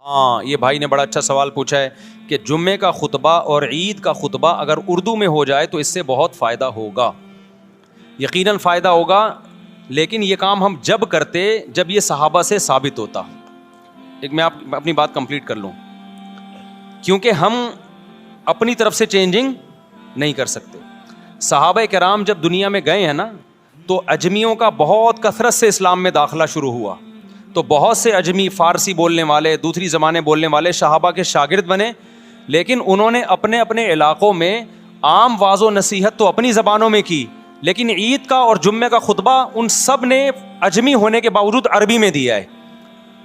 ہاں، یہ بھائی نے بڑا اچھا سوال پوچھا ہے کہ جمعے کا خطبہ اور عید کا خطبہ اگر اردو میں ہو جائے تو اس سے بہت فائدہ ہوگا. یقیناً فائدہ ہوگا، لیکن یہ کام ہم جب کرتے جب یہ صحابہ سے ثابت ہوتا. ایک میں اپنی بات کمپلیٹ کر لوں، کیونکہ ہم اپنی طرف سے چینجنگ نہیں کر سکتے. صحابہ کرام جب دنیا میں گئے ہیں نا، تو اجمیوں کا بہت کثرت سے اسلام میں داخلہ شروع ہوا. تو بہت سے اجمی فارسی بولنے والے، دوسری زبانیں بولنے والے صحابہ کے شاگرد بنے، لیکن انہوں نے اپنے اپنے علاقوں میں عام واعظ و نصیحت تو اپنی زبانوں میں کی، لیکن عید کا اور جمعے کا خطبہ ان سب نے اجمی ہونے کے باوجود عربی میں دیا ہے.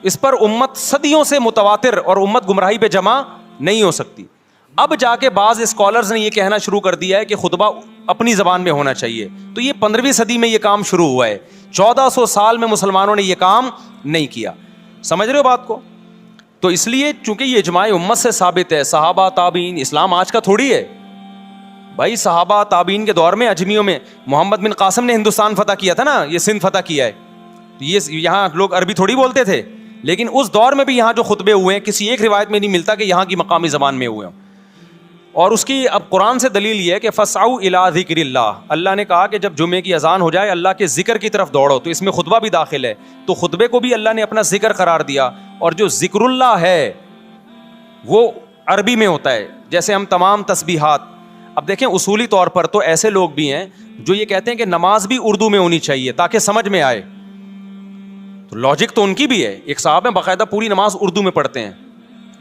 اس پر امت صدیوں سے متواتر اور امت گمراہی پہ جمع نہیں ہو سکتی. اب جا کے بعض اسکالرز نے یہ کہنا شروع کر دیا ہے کہ خطبہ اپنی زبان میں ہونا چاہیے. تو یہ 15ویں صدی میں یہ کام شروع ہوا ہے. 1400 سال میں مسلمانوں نے یہ کام نہیں کیا. سمجھ رہے ہو بات کو؟ تو اس لیے چونکہ یہ اجماع امت سے ثابت ہے، صحابہ تابعین، اسلام آج کا تھوڑی ہے بھائی. صحابہ تابعین کے دور میں اجمیوں میں محمد بن قاسم نے ہندوستان فتح کیا تھا نا، یہ سندھ فتح کیا ہے. یہ یہاں لوگ عربی تھوڑی بولتے تھے، لیکن اس دور میں بھی یہاں جو خطبے ہوئے ہیں کسی ایک روایت میں نہیں ملتا کہ یہاں کی مقامی زبان میں ہوئے ہوں. اور اس کی اب قرآن سے دلیل یہ ہے کہ فسعوا الی ذکر اللہ. اللہ نے کہا کہ جب جمعے کی اذان ہو جائے اللہ کے ذکر کی طرف دوڑو. تو اس میں خطبہ بھی داخل ہے. تو خطبے کو بھی اللہ نے اپنا ذکر قرار دیا. اور جو ذکر اللہ ہے وہ عربی میں ہوتا ہے، جیسے ہم تمام تسبیحات. اب دیکھیں اصولی طور پر تو ایسے لوگ بھی ہیں جو یہ کہتے ہیں کہ نماز بھی اردو میں ہونی چاہیے تاکہ سمجھ میں آئے. تو لاجک تو ان کی بھی ہے. ایک صاحب ہیں باقاعدہ پوری نماز اردو میں پڑھتے ہیں.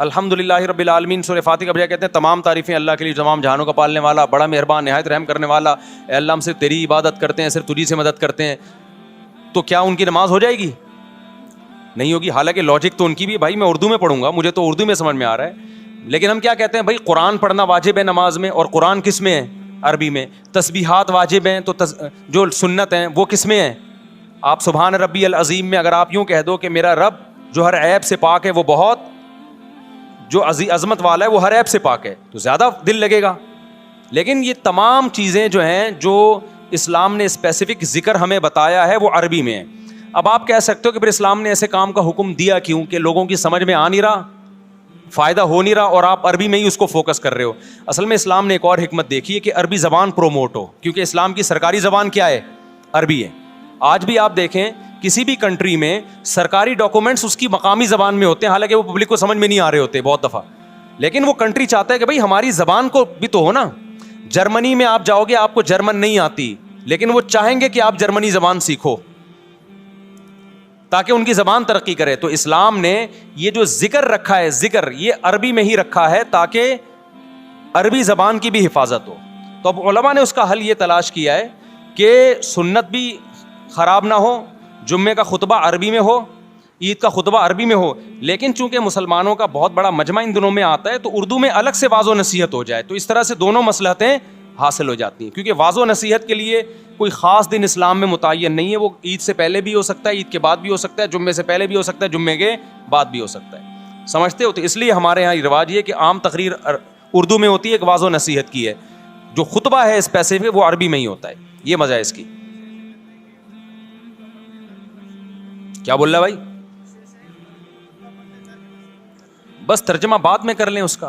الحمدللہ رب العالمین سورہ فاتحہ کا بجائے کہتے ہیں تمام تعریفیں اللہ کے لیے، تمام جہانوں کا پالنے والا، بڑا مہربان، نہایت رحم کرنے والا. اے اللہ ہم صرف تیری عبادت کرتے ہیں، صرف تجھی سے مدد کرتے ہیں. تو کیا ان کی نماز ہو جائے گی؟ نہیں ہوگی. حالانکہ لاجک تو ان کی بھی، بھائی میں اردو میں پڑھوں گا، مجھے تو اردو میں سمجھ میں آ رہا ہے. لیکن ہم کیا کہتے ہیں بھائی قرآن پڑھنا واجب ہے نماز میں، اور قرآن کس میں ہے؟ عربی میں. تسبیحات واجب ہیں، تو جو سنت ہیں وہ کس میں ہیں؟ آپ سبحان ربی العظیم میں اگر آپ یوں کہہ دو کہ میرا رب جو ہر عیب سے پاک ہے، وہ بہت جو عظمت والا ہے وہ ہر عیب سے پاک ہے، تو زیادہ دل لگے گا. لیکن یہ تمام چیزیں جو ہیں جو اسلام نے اسپیسیفک ذکر ہمیں بتایا ہے وہ عربی میں ہے. اب آپ کہہ سکتے ہو کہ پھر اسلام نے ایسے کام کا حکم دیا کیوں کہ لوگوں کی سمجھ میں آ نہیں رہا، فائدہ ہو نہیں رہا، اور آپ عربی میں ہی اس کو فوکس کر رہے ہو. اصل میں اسلام نے ایک اور حکمت دیکھی ہے کہ عربی زبان پروموٹ ہو، کیونکہ اسلام کی سرکاری زبان کیا ہے؟ عربی ہے. آج بھی آپ دیکھیں کسی بھی کنٹری میں سرکاری ڈاکومنٹس اس کی مقامی زبان میں ہوتے ہیں، حالانکہ وہ پبلک کو سمجھ میں نہیں آ رہے ہوتے بہت دفعہ. لیکن وہ کنٹری چاہتا ہے کہ بھائی ہماری زبان کو بھی تو ہو نا. جرمنی میں آپ جاؤ گے، آپ کو جرمن نہیں آتی، لیکن وہ چاہیں گے کہ آپ جرمنی زبان سیکھو تاکہ ان کی زبان ترقی کرے. تو اسلام نے یہ جو ذکر رکھا ہے، ذکر یہ عربی میں ہی رکھا ہے تاکہ عربی زبان کی بھی حفاظت ہو. تو اب علماء نے اس کا حل یہ تلاش کیا ہے کہ سنت بھی خراب نہ ہو، جمعے کا خطبہ عربی میں ہو، عید کا خطبہ عربی میں ہو. لیکن چونکہ مسلمانوں کا بہت بڑا مجمع ان دنوں میں آتا ہے تو اردو میں الگ سے واعظ و نصیحت ہو جائے. تو اس طرح سے دونوں مصلحتیں حاصل ہو جاتی ہیں. کیونکہ واعظ و نصیحت کے لیے کوئی خاص دن اسلام میں متعین نہیں ہے، وہ عید سے پہلے بھی ہو سکتا ہے، عید کے بعد بھی ہو سکتا ہے، جمعے سے پہلے بھی ہو سکتا ہے، جمعے کے بعد بھی ہو سکتا ہے. سمجھتے ہو؟ تو اس لیے ہمارے یہاں رواج یہ کہ عام تقریر اردو میں ہوتی ہے، ایک واعظ و نصیحت کی ہے. جو خطبہ ہے اسپیسیفک وہ عربی میں ہی ہوتا ہے. یہ مزہ ہے اس کی. کیا بول رہا بھائی؟ بس ترجمہ بعد میں کر لیں اس کا.